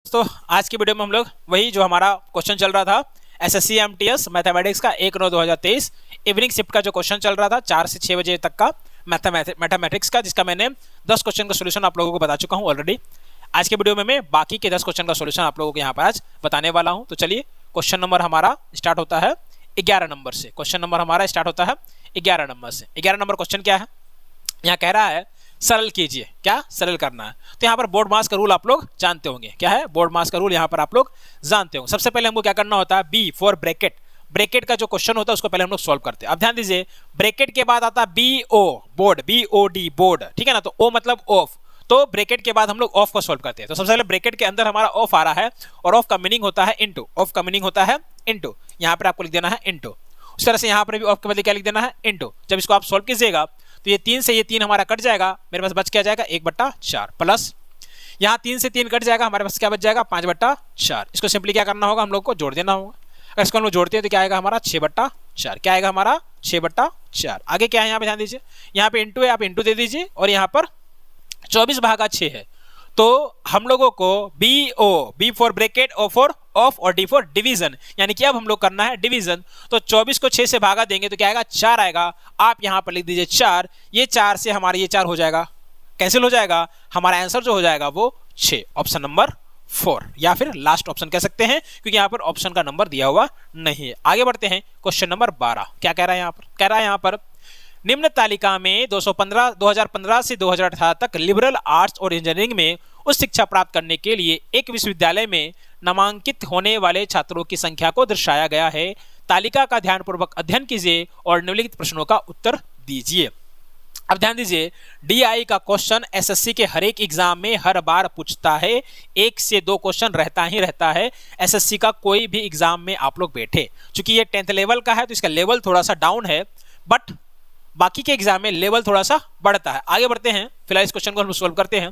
तो आज की वीडियो में हम लोग वही जो हमारा क्वेश्चन चल रहा था एसएससी एमटीएस मैथमेटिक्स का 1/9/2023 इवनिंग शिफ्ट का जो क्वेश्चन चल रहा था 4 से 6 बजे तक का मैथमेटिक्स का, जिसका मैंने 10 क्वेश्चन का सोल्यूशन आप लोगों को बता चुका हूं ऑलरेडी। आज के वीडियो में मैं बाकी के 10 क्वेश्चन का सोल्यूशन आप लोगों को यहाँ पर आज बताने वाला हूँ। तो चलिए, क्वेश्चन नंबर हमारा स्टार्ट होता है 11 नंबर से। क्वेश्चन नंबर हमारा स्टार्ट होता है 11 नंबर से। 11 नंबर क्वेश्चन क्या है, यहाँ कह रहा है सरल कीजिए। क्या सरल करना है? तो यहाँ पर बोर्ड मास का रूल आप लोग जानते होंगे। क्या है बोर्ड मास का रूल? यहाँ पर आप लोग जानते होंगे। सबसे पहले हमको क्या करना होता है, बी फॉर ब्रैकेट। ब्रैकेट का जो क्वेश्चन होता है उसको पहले हम लोग सॉल्व करते हैं। अब ध्यान दीजिए, ब्रैकेट के बाद आता है B O, board, BOD board, ठीक है ना। तो ओ मतलब ऑफ, तो ब्रैकेट के बाद हम लोग ऑफ को सॉल्व करते हैं। तो सबसे पहले ब्रैकेट के अंदर हमारा ऑफ आ रहा है और ऑफ का मीनिंग होता है इनटू। ऑफ का मीनिंग होता है इनटू, यहाँ पर आपको लिख देना है इनटू। उस तरह से यहाँ पर भी ऑफ के बदले क्या लिख देना है, इनटू। जब इसको आप सॉल्व कीजिएगा तो ये 3 से ये 3 हमारा कट जाएगा, मेरे पास बच क्या जाएगा 1/4 प्लस यहाँ 3 से 3 कट जाएगा, हमारे पास क्या बच जाएगा 5/4। इसको सिंपली क्या करना होगा, हम लोग को जोड़ देना होगा। अगर इसको हम लोग जोड़ते हैं तो क्या आएगा हमारा 6/4। क्या आएगा हमारा 6/4। आगे क्या है यहाँ पे ध्यान दीजिए, यहाँ पे इंटू है, आप इंटू दे दीजिए और यहाँ पर 24/6 है। तो हम लोगों को B for bracket, O for of और डी फॉर डिवीजन, यानी कि अब हम लोग करना है डिवीजन। तो 24 को 6 से भागा देंगे तो क्या आएगा 4 आएगा। आप यहां पर लिख दीजिए 4। ये 4 से हमारा ये 4 हो जाएगा, कैंसिल हो जाएगा। हमारा आंसर जो हो जाएगा वो 6, ऑप्शन नंबर 4, या फिर लास्ट ऑप्शन कह सकते हैं, क्योंकि यहाँ पर ऑप्शन का नंबर दिया हुआ नहीं है। आगे बढ़ते हैं, क्वेश्चन नंबर 12 क्या कह रहा है यहाँ पर, कह रहा है यहाँ पर निम्न तालिका में 2015 से 2018 तक लिबरल आर्ट्स और इंजीनियरिंग में उच्च शिक्षा प्राप्त करने के लिए एक विश्वविद्यालय में नामांकित होने वाले छात्रों की संख्या को दर्शाया गया है। तालिका का ध्यानपूर्वक अध्ययन कीजिए और निम्नलिखित प्रश्नों का उत्तर दीजिए। अब ध्यान दीजिए, DI का क्वेश्चन SSC के हर एक एग्जाम में हर बार पूछता है। 1 से 2 क्वेश्चन रहता ही रहता है SSC का कोई भी एग्जाम में आप लोग बैठे। चूंकि ये 10th लेवल का है तो इसका लेवल थोड़ा सा डाउन है, बट बाकी के एग्जाम में लेवल थोड़ा सा बढ़ता है। आगे बढ़ते हैं, फिलहाल इस क्वेश्चन को हम सोल्व करते हैं।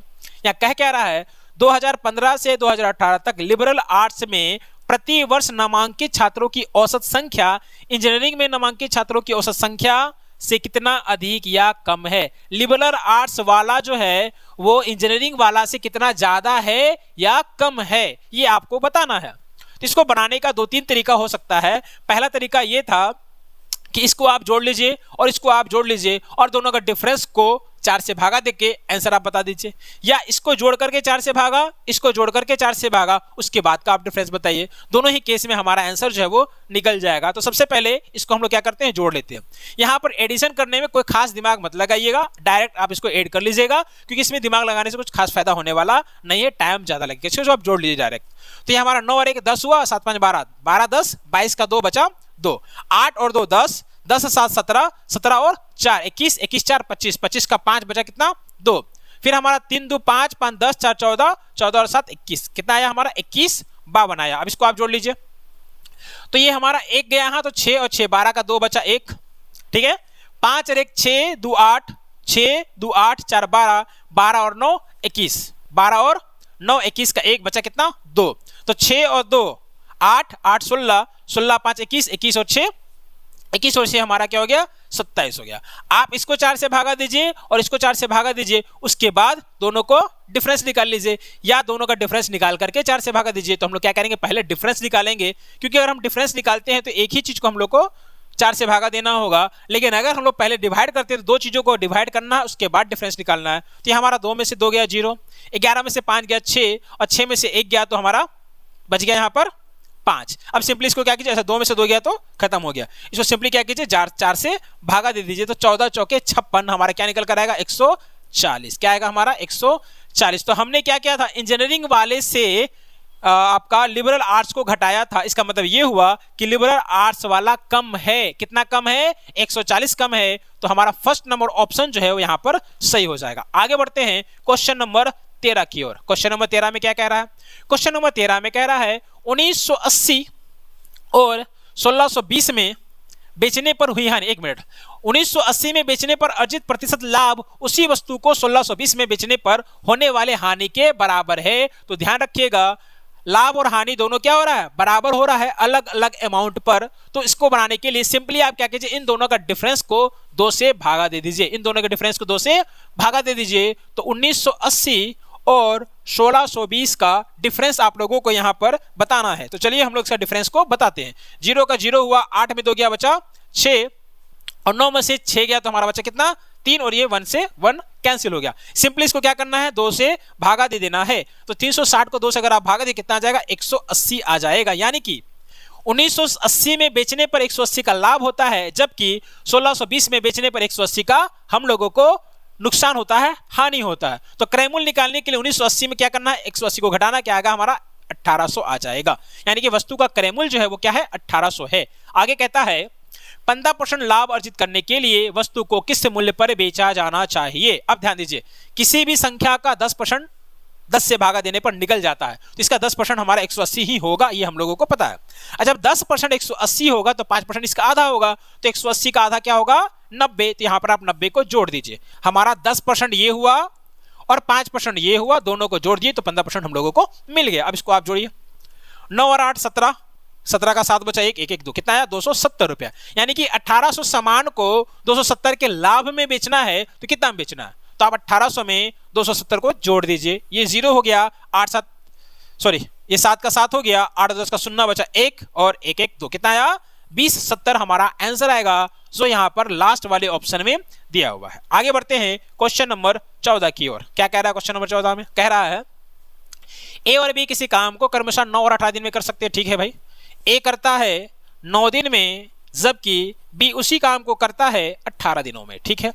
यहाँ कह क्या रहा है, 2015 से 2018 तक लिबरल आर्ट्स में प्रति वर्ष नामांकित छात्रों की औसत संख्या इंजीनियरिंग में नामांकित छात्रों की औसत संख्या से कितना अधिक या कम है। लिबरल आर्ट्स वाला जो है वो इंजीनियरिंग वाला से कितना ज्यादा है या कम है, ये आपको बताना है। तो इसको बनाने का 2-3 तरीका हो सकता है। पहला तरीका ये था कि इसको आप जोड़ लीजिए और इसको आप जोड़ लीजिए और दोनों का डिफरेंस को 4 से भागा देके आंसर आप बता दीजिए, या इसको जोड़ करके 4 से भागा, इसको जोड़ करके 4 से भागा, उसके बाद का आप डिफरेंस बताइए। दोनों ही केस में हमारा आंसर जो है वो निकल जाएगा। तो सबसे पहले इसको हम लोग क्या करते हैं, जोड़ लेते हैं। यहाँ पर एडिशन करने में कोई खास दिमाग मत लगाइएगा, डायरेक्ट आप इसको ऐड कर लीजिएगा, क्योंकि इसमें दिमाग लगाने से कुछ खास फायदा होने वाला नहीं है, टाइम ज्यादा लगेगा। इसको आप जोड़ लीजिए डायरेक्ट। तो ये हमारा 9 और 1 10 हुआ, 7 5 12, 12 10, 22 का 2 बचा 2, 8 और 2 10, 10 7 17, 17 और 4 21, 21 4 25, 25 का 5 बचा कितना 2। फिर हमारा 3 2 5, 5 10, 4 14, 14 और 7 21, कितना आया हमारा 21 52 आया। अब इसको आप जोड़ लीजिए। तो ये हमारा 1 गया यहाँ, तो 6 और 6 12 का 2 बचा 1, ठीक है। 5 और 1 6 2 8, 6 2 8 4 12, 12 और 9 21, 12 और 9 21 का 1 बचा कितना 2। तो 6 और 2 8, 8 16, 16 5 21, 21 और 6 21 और 6 हमारा क्या हो गया 27 हो गया। आप इसको 4 से भागा दीजिए और इसको 4 से भागा दीजिए, उसके बाद दोनों को डिफरेंस निकाल लीजिए, या दोनों का डिफरेंस निकाल करके 4 से भागा दीजिए। तो हम लोग क्या करेंगे, पहले डिफरेंस निकालेंगे, क्योंकि अगर हम डिफरेंस निकालते हैं तो एक ही चीज को हम लोग को 4 से भागा देना होगा। लेकिन अगर हम लोग पहले डिवाइड करते हैं तो 2 चीजों को डिवाइड करना है, उसके बाद डिफरेंस निकालना है। तो ये हमारा 2 में से 2 गया 0, 11 में से 5 गया 6, और 6 में से 1 गया तो हमारा बच गया यहाँ पर 5। अब सिंपली इसको क्या कीजिए, ऐसा 2 में से 2 गया तो खत्म हो गया। इसको सिंपली क्या कीजिए 4 से भागा दे दीजिए। तो 14 चौके 56 हमारा क्या निकल कर आएगा 140। क्या आएगा हमारा 140। तो हमने क्या किया था, इंजीनियरिंग वाले से आपका लिबरल आर्ट्स को घटाया था। इसका मतलब ये हुआ कि लिबरल आर्ट्स वाला कम है। कितना कम है 140 कम है। तो हमारा फर्स्ट नंबर ऑप्शन जो है वो यहाँ पर सही हो जाएगा। आगे बढ़ते हैं क्वेश्चन नंबर 13 की ओर। क्वेश्चन नंबर 13 में क्या कह रहा है, क्वेश्चन नंबर 13 में कह रहा है 1980 और 1620 में बेचने पर हुई हानि। 1 मिनट, 1980 में बेचने पर अर्जित प्रतिशत लाभ उसी वस्तु को 1620 में बेचने पर होने वाले हानि के बराबर है। तो ध्यान रखिएगा, लाभ और हानि दोनों क्या हो रहा है, बराबर हो रहा है, अलग अलग अमाउंट पर। तो इसको बनाने के लिए सिंपली आप क्या कीजिए, इन दोनों का डिफरेंस को 2 से भागा दे दीजिए। इन दोनों के डिफरेंस को 2 से भागा दे दीजिए। तो 1980 और 1620 का डिफरेंस आप लोगों को यहां पर बताना है। तो चलिए हम लोग इसका डिफरेंस को बताते हैं। 0 का 0 हुआ, 8 में 2 गया बचा 6 और 9 में से 6 गया तो हमारा बचा कितना 3 और ये 1 से 1 कैंसिल हो गया। सिंपली इसको क्या करना है 2 से भागा दे देना है। तो 360 को 2 से अगर आप भागा दे कितना आ जाएगा 180 आ जाएगा। यानी कि 1980 में बेचने पर 180 का लाभ होता है, जबकि 1620 में बेचने पर 180 का हम लोगों को नुकसान होता है, हानि होता है। तो क्रयमूल्य निकालने के लिए 1980 में क्या करना है 180 को घटाना, क्या आएगा हमारा 1800 आ जाएगा। यानी कि वस्तु का क्रयमूल्य जो है वो क्या है 1800 है। आगे कहता है 15% लाभ अर्जित करने के लिए वस्तु को किस मूल्य पर बेचा जाना चाहिए। अब ध्यान दीजिए, किसी भी संख्या का 10% 10 से भागा देने पर निकल जाता है, तो इसका 10% हमारा 180 ही होगा, ये हम लोगों को पता है। अच्छा, जब 10% 180 होगा तो 5% इसका आधा होगा, तो 180 का आधा क्या होगा 90। तो यहां पर आप 90 को जोड़ दीजिए, हमारा 10% ये हुआ और 5% ये हुआ, दोनों को जोड़ दिए तो 15% हम लोगों को मिल गया। अब इसको आप जोड़िए, 9 और 8 17, 17 का 7 बचा 1, 1 1 2 कितना आया 270 रुपया। यानी कि 1800 सामान को 270 के लाभ में बेचना है तो कितना में बेचना है, तो आप 1800 में 270 को जोड़ दीजिए, ये 0 हो गया, 8 7 सॉरी ये 7 का 7 हो गया, 8 10 का 0 बचा 1 और 1 1 2 कितना आया 2070 हमारा आंसर आएगा, जो यहां पर लास्ट वाले ऑप्शन में दिया हुआ है। आगे बढ़ते हैं क्वेश्चन नंबर 14 की ओर। क्या कह रहा है क्वेश्चन नंबर 14 में, कह रहा है ए और बी किसी काम को क्रमशः 9 और 18 दिन में कर सकते हैं। ठीक है भाई, ए करता है 9 दिन में, जबकि बी उसी काम को करता है 18 दिनों में। ठीक है,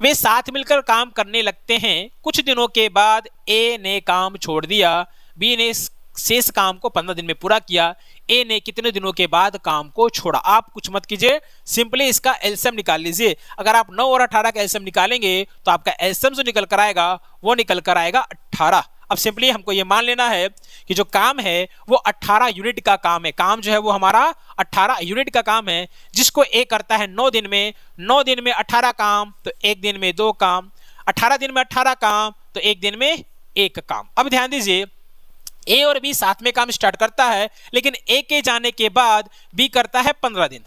वे साथ मिलकर काम करने लगते हैं। कुछ दिनों के बाद ए ने काम छोड़ दिया, बी ने शेष काम को 15 दिन में पूरा किया। ए ने कितने दिनों के बाद काम को छोड़ा। आप कुछ मत कीजिए, सिंपली इसका एलसीएम निकाल लीजिए। अगर आप 9 और 18 का एलसीएम निकालेंगे तो आपका एलसीएम जो निकल कर आएगा वो निकल कर आएगा 18। अब सिंपली हमको ये मान लेना है कि जो काम है वो 18 यूनिट का काम है। काम जो है वो हमारा 18 यूनिट का काम है, जिसको ए करता है 9 दिन में। 9 दिन में 18 काम तो 1 दिन में 2 काम, 18 दिन में 18 काम तो 1 दिन में 1 काम। अब ध्यान दीजिए, ए और बी साथ में काम स्टार्ट करता है, लेकिन ए के जाने के बाद बी करता है 15 दिन।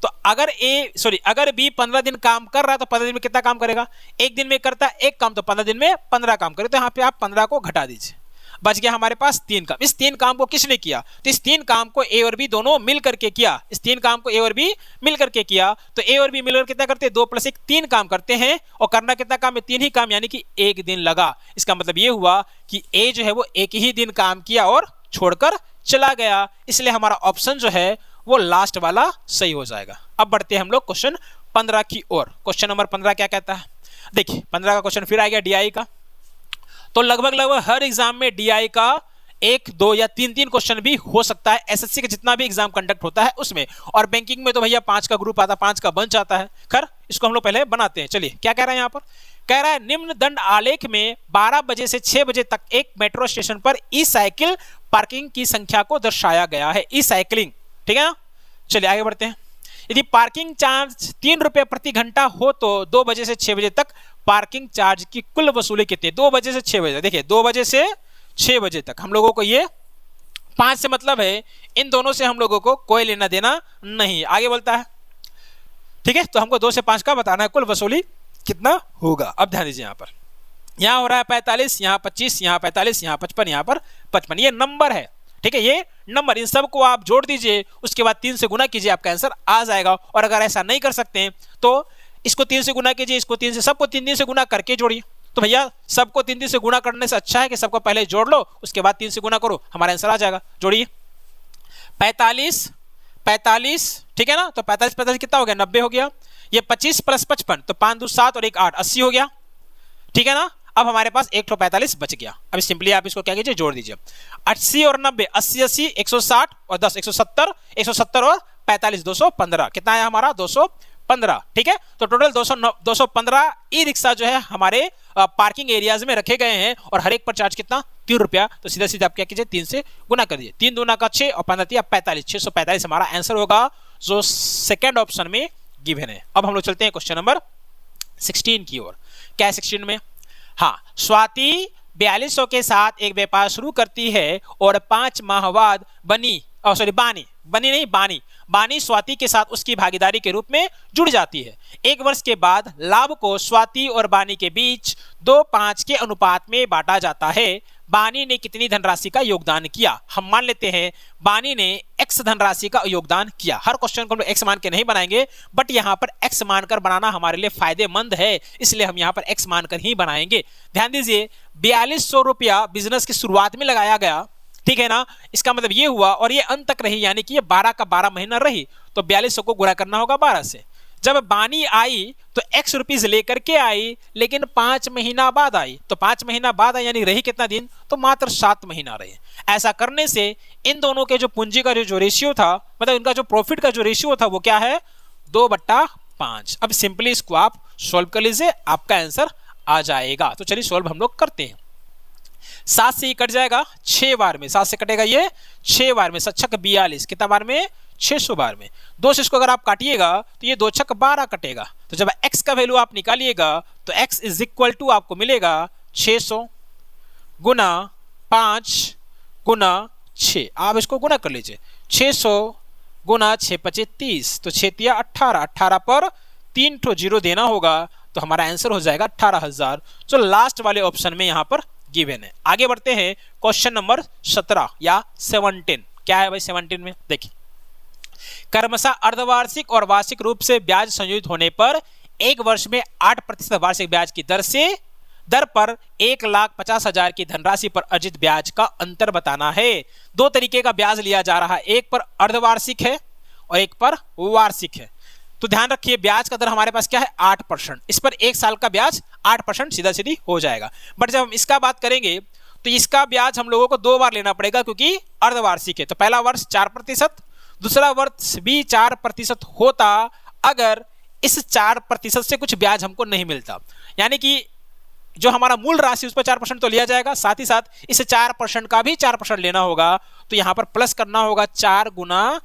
तो अगर बी 15 दिन काम कर रहा है तो 15 दिन में कितना काम करेगा, 1 दिन में करता है 1 काम, तो 15 दिन में 15 काम करे। तो यहाँ पे आप 15 को घटा दीजिए, बच गया हमारे पास 3 काम। इस 3 काम को किसने किया, तो इस 3 काम को ए और बी दोनों मिल करके किया। इस 3 काम को ए और बी मिल करके किया, तो ए और बी मिलकर कितना करते हैं 2 + 1 3 काम करते हैं, और करना कितना काम है 3 ही काम, यानी कि 1 दिन लगा। इसका मतलब ये हुआ कि ए जो है वो 1 ही दिन काम किया और छोड़कर चला गया, इसलिए हमारा ऑप्शन जो है वो लास्ट वाला सही हो जाएगा। अब बढ़ते हैं हम लोग क्वेश्चन 15 की ओर। क्वेश्चन नंबर 15 क्या कहता है, देखिए 15 का क्वेश्चन फिर आ गया डीआई का। तो लगभग हर एग्जाम में डीआई का 1 2 या 3 क्वेश्चन भी हो सकता है, एसएससी का जितना भी एग्जाम कंडक्ट होता है उसमें। और बैंकिंग में तो भैया 5 का ग्रुप आता है, 5 का बन जाता है। खैर इसको हम लोग पहले बनाते हैं। चलिए क्या कह रहा है यहाँ पर, कह रहा है निम्न दंड आलेख में 12 बजे से 6 बजे तक एक मेट्रो स्टेशन पर ई साइकिल पार्किंग की संख्या को दर्शाया गया है। ई साइकिलिंग, ठीक है ना। चलिए आगे बढ़ते हैं। यदि पार्किंग चार्ज 3 रुपये प्रति घंटा हो तो 2 बजे से 6 बजे तक पार्किंग चार्ज की कुल वसूली कितनी है। 2 बजे से 6 बजे, देखिए 2 बजे से 6 बजे तक हम लोगों को ये 5 से मतलब है, इन दोनों से हम लोगों को कोई लेना देना नहीं। आगे बोलता है, ठीक है, तो हमको 2 से 5 का बताना है कुल वसूली कितना होगा। अब ध्यान दीजिए, यहाँ हो रहा है 45, यहाँ 25, यहाँ 45, यहाँ 55, यहाँ पर 55, ये नंबर है। ठीक है, ये नंबर, इन सब को आप जोड़ दीजिए, उसके बाद 3 से गुना कीजिए, आपका आंसर आ जाएगा। और अगर ऐसा नहीं कर सकते हैं तो इसको 3 से गुना कीजिए, इसको 3 से, सबको 3 से गुना करके जोड़िए। तो भैया सबको 3 से गुना करने से अच्छा है कि सबको पहले जोड़ लो, उसके बाद 3 से गुना करो, हमारा आंसर आ जाएगा। जोड़िए 45 45, ठीक है ना। तो 45 45 कितना हो गया 90 हो गया। ये 25 + 55 तो 5 2 7 और 1 8 80 हो गया, ठीक है ना। अब हमारे पास 1 तो 45 बच गया। अब सिंपली आप इसको क्या कीजिए, जोड़ दीजिए। 80 और 90 80 80 160 और 10 170 170 और 45 215, कितना आया हमारा 215, ठीक है। तो टोटल 215 ई रिक्शा जो है हमारे पार्किंग एरियाज में रखे गए हैं, और हर एक पर चार्ज कितना 3 रुपया। तो सीधा सीधा आप क्या कीजिए 3 से गुना कर दीजिए। 3 दूना का 6 और 15 तिया 45, 645 हमारा आंसर होगा, जो सेकेंड ऑप्शन में गिवन है। अब हम लोग चलते हैं क्वेश्चन नंबर 16 की ओर। क्या है 16 में, हाँ, स्वाति 4200 के साथ एक व्यापार शुरू करती है और 5 माह बाद बनी सॉरी बानी, बनी नहीं बानी, बानी स्वाति के साथ उसकी भागीदारी के रूप में जुड़ जाती है। 1 वर्ष के बाद लाभ को स्वाति और बानी के बीच 2:5 के अनुपात में बांटा जाता है। बानी ने कितनी धनराशि का योगदान किया? हम मान लेते हैं बानी ने x धनराशि का योगदान किया। हर क्वेश्चन को हम x मान के नहीं बनाएंगे, बट यहाँ पर x मानकर बनाना हमारे लिए फायदेमंद है, इसलिए हम यहाँ पर x मानकर ही बनाएंगे। ध्यान दीजिए 4200 रुपया बिजनेस की शुरुआत में लगाया गया, ठीक है ना। इसका मतलब ये हुआ और ये अंत तक रही, यानी कि ये 12 का 12 महीना रही, तो 4200 को गुणा करना होगा 12 से। जब बानी आई तो x रुपीज लेकर के आई, लेकिन 5 महीना बाद आई, तो 5 महीना बाद आई यानी रही कितना दिन? तो मात्र 7 महीना रही। ऐसा करने से इन दोनों के जो पूंजी का जो रेशियो था, मतलब इनका जो प्रॉफिट का जो रेशियो था वो क्या है? 2/5। अब सिंपली इसको आप सोल्व कर लीजिए, आपका आंसर आ जाएगा। तो चलिए सोल्व हम लोग करते हैं। 7 से ये कट जाएगा 6 बार में, 7 से कटेगा ये 6 बार में, 7 छक 42, कितना बार में? 600 बार में। 2 से इसको अगर आप काटिएगा तो ये 2 छक 12 कटेगा। तो जब x का वैल्यू आप निकालिएगा तो x इज इक्वल टू आपको मिलेगा 600 गुना 5 गुना 6। आप इसको गुना कर लीजिए, 600 गुना 6 5 30, तो 6 तिया 18, 18 पर 3 ठो 0 देना होगा, तो हमारा आंसर हो जाएगा 18,000, जो लास्ट वाले ऑप्शन में यहाँ पर गिवन है। आगे बढ़ते हैं क्वेश्चन नंबर 17 या 17। क्या है भाई 17 में? देखिए, क्रमशः अर्धवार्षिक और वार्षिक रूप से ब्याज संयोजित होने पर 1 वर्ष में 8% वार्षिक ब्याज की दर पर 1,50,000 की धनराशि पर अर्जित ब्याज का अंतर बताना है। 2 तरीके का ब्याज लिया जा रहा है, एक पर अर्धवार्षिक है और एक पर वार्षिक है। तो ध्यान रखिए ब्याज का दर हमारे पास क्या है? 8%। इस पर 1 साल का ब्याज 8% सीधा सीधी हो जाएगा। बट जब हम इसका बात करेंगे तो इसका ब्याज हम लोगों को 2 बार लेना पड़ेगा, क्योंकि अर्धवार्षिक है। तो पहला वर्ष 4%, दूसरा वर्ष भी 4% होता अगर इस 4% से कुछ ब्याज हमको नहीं मिलता, यानी कि जो हमारा मूल राशि उस पर 4% तो लिया जाएगा, साथ ही साथ इस 4% का भी 4% लेना होगा। तो यहां पर प्लस करना होगा 4 गुना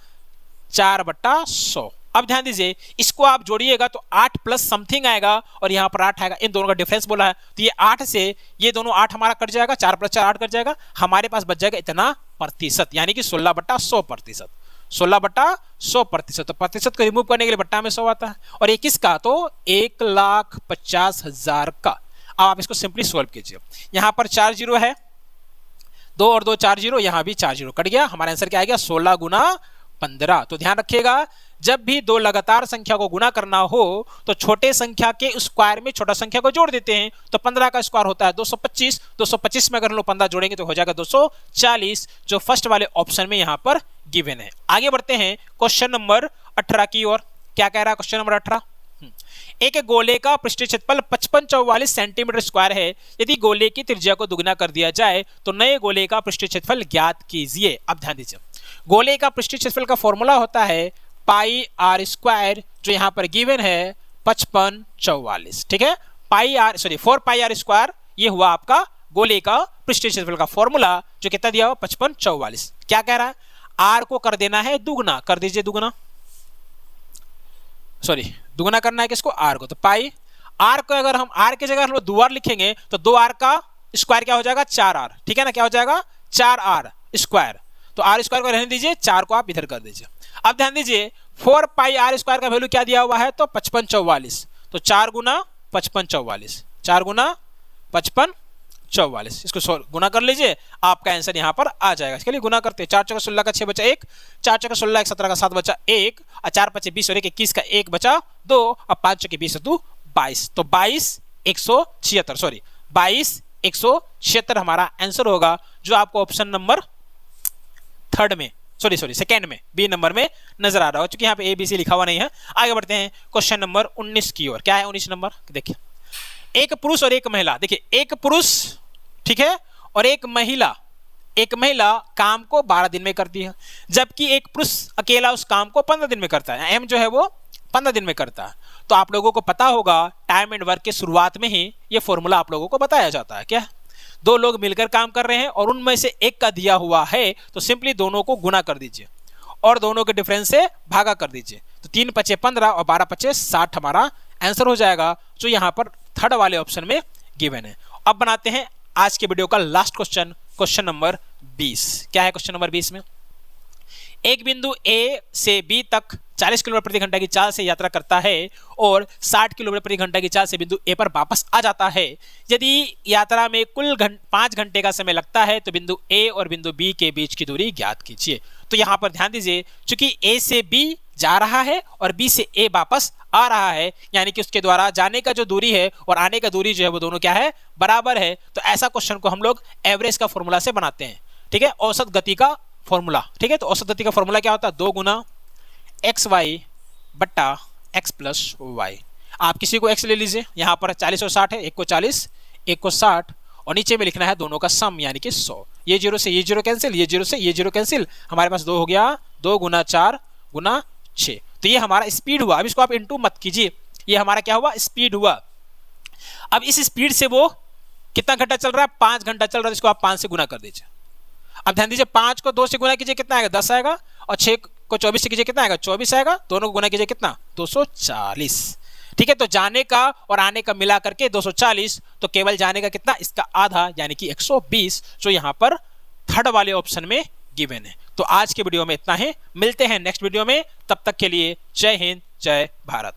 4/100। अब ध्यान दीजिए इसको आप जोड़िएगा तो 8 प्लस समथिंग आएगा और यहाँ पर 8 आएगा। इन दोनों का डिफरेंस बोला है, तो ये 8 से ये दोनों 8 हमारा कट जाएगा, 4 + 4 8 कट जाएगा, हमारे पास बच जाएगा इतना प्रतिशत, यानी कि 16/100%। 16/100%। तो प्रतिशत को रिमूव करने के लिए बट्टा में 100 आता है, और ये किसका? तो 1,50,000 का। अब आप इसको सिंपली सोल्व कीजिए। यहाँ पर 4 0 है, 2 और 2 4 0, यहाँ भी 4 0 कट गया। हमारा आंसर क्या आ गया? 16 गुना 15। तो ध्यान रखिएगा जब भी 2 लगातार संख्या को गुना करना हो तो छोटे संख्या के स्क्वायर में छोटा संख्या को जोड़ देते हैं। तो 15 का स्क्वायर होता है 225, 225 में अगर हम लोग 15 जोड़ेंगे तो हो जाएगा 240, जो फर्स्ट वाले ऑप्शन में यहाँ पर गिवन है। आगे बढ़ते हैं क्वेश्चन नंबर 18 की ओर। क्या कह रहा है क्वेश्चन नंबर 18? एक गोले का पृष्ठीय क्षेत्रफल 5544 सेंटीमीटर स्क्वायर है। यदि गोले की त्रिज्या को दुगना कर दिया जाए तो नए गोले का पृष्ठीय क्षेत्रफल ज्ञात कीजिए। अब ध्यान दीजिए, गोले का पृष्ठीय क्षेत्रफल का फॉर्मूला होता है πr², जो यहाँ पर गिवन है 5544, ठीक है। 4πr², ये हुआ आपका गोले का पृष्ठीय क्षेत्रफल का फॉर्मूला, जो कितना दिया हुआ 5544। क्या कह रहा है? आर को कर देना है दुगना, कर दीजिए दुगना, दुगना करना है किसको? आर को। तो पाई आर को अगर हम आर की जगह हम लोग 2 आर लिखेंगे तो 2 आर का स्क्वायर क्या हो जाएगा? 4 आर, ठीक है ना। क्या हो जाएगा? 4 आर स्क्वायर। तो आर स्क्वायर को रहने दीजिए, 4 को आप इधर कर दीजिए। अब ध्यान दीजिए 4πr² का वैल्यू क्या दिया हुआ है? तो 5544। तो 4 गुना 5544, 4 गुना 5544, इसको गुना कर लीजिए, आपका आंसर यहाँ पर आ जाएगा। इसके लिए गुना करते हैं, 4 चौका 16 का 6 बचा 1, 4 चौका 16 1 17 का 7 बचा 1, और 4 5 20 और 1 21 का 1 बचा 2, और 5 चौके 20 2 22। तो 22,176 हमारा आंसर होगा, जो आपको ऑप्शन नंबर सेकंड में बी नंबर में नजर आ रहा हो, क्योंकि यहाँ पे ए बी सी लिखा हुआ नहीं है। आगे बढ़ते हैं क्वेश्चन नंबर 19 की ओर। क्या है 19 नंबर? देखिए, एक पुरुष और एक महिला, देखिए एक पुरुष, ठीक है, और एक महिला काम को 12 दिन में करती है, जबकि एक पुरुष अकेला उस काम को 15 दिन में करता है। एम जो है वो 15 दिन में करता है। तो आप लोगों को पता होगा टाइम एंड वर्क के शुरुआत में ही ये फॉर्मूला आप लोगों को बताया जाता है। क्या? 2 लोग मिलकर काम कर रहे हैं और उनमें से एक का दिया हुआ है, तो सिंपली दोनों को गुना कर दीजिए और दोनों के डिफरेंस से भागा कर दीजिए। तो 3 × 5 = 15 और 12 × 5 = 60 हमारा आंसर हो जाएगा, जो यहाँ पर थर्ड वाले ऑप्शन में गिवन है। अब बनाते हैं आज के वीडियो का लास्ट क्वेश्चन, क्वेश्चन नंबर 20। क्या है क्वेश्चन नंबर 20 में? एक बिंदु ए से बी तक 40 किलोमीटर प्रति घंटा की चाल से यात्रा करता है और 60 किलोमीटर प्रति घंटा की चाल से बिंदु ए पर वापस आ जाता है। यदि यात्रा में कुल 5 घंटे का समय लगता है तो बिंदु ए और बिंदु बी के बीच की दूरी ज्ञात कीजिए। तो यहाँ पर ध्यान दीजिए, चूंकि ए से बी जा रहा है और बी से ए वापस आ रहा है, यानी कि उसके द्वारा जाने का जो दूरी है और आने का दूरी जो है वो दोनों क्या है, बराबर है। तो ऐसा क्वेश्चन को हम लोग एवरेज का फॉर्मूला से बनाते हैं। ठीक है, औसत गति का फॉर्मूला। ठीक है, तो औसत गति का फॉर्मूला क्या होता है, 2 गुना एक्स वाई बट्टा एक्स प्लस वाई। आप किसी को एक्स ले लीजिए, यहाँ पर 40 और 60 है, एक को 40 एक को 60 और नीचे में लिखना है दोनों का सम यानी कि 100। ये जीरो से ये जीरो कैंसिल, ये जीरो से ये जीरो कैंसिल, हमारे पास 2 हो गया, 2 गुना 4 गुना 6। तो ये हमारा स्पीड हुआ। अब इसको आप इनटू मत कीजिए, ये हमारा क्या हुआ, स्पीड हुआ। अब इस स्पीड से वो कितना घंटा चल रहा है, 5 घंटा चल रहा है, इसको आप 5 से गुना कर दीजिए। अब ध्यान दीजिए, 5 को 2 से गुना कीजिए कितना आएगा, 10 आएगा, और 6 को 24 से कीजिए कितना आएगा, 24 आएगा, दोनों को गुना कीजिए कितना, 240। ठीक है, तो जाने का और आने का मिला करके 240, तो केवल जाने का कितना, इसका आधा यानी कि 120, जो यहाँ पर थर्ड वाले ऑप्शन में गिवन है। तो आज के वीडियो में इतना ही, मिलते हैं नेक्स्ट वीडियो में, तब तक के लिए जय हिंद जय भारत।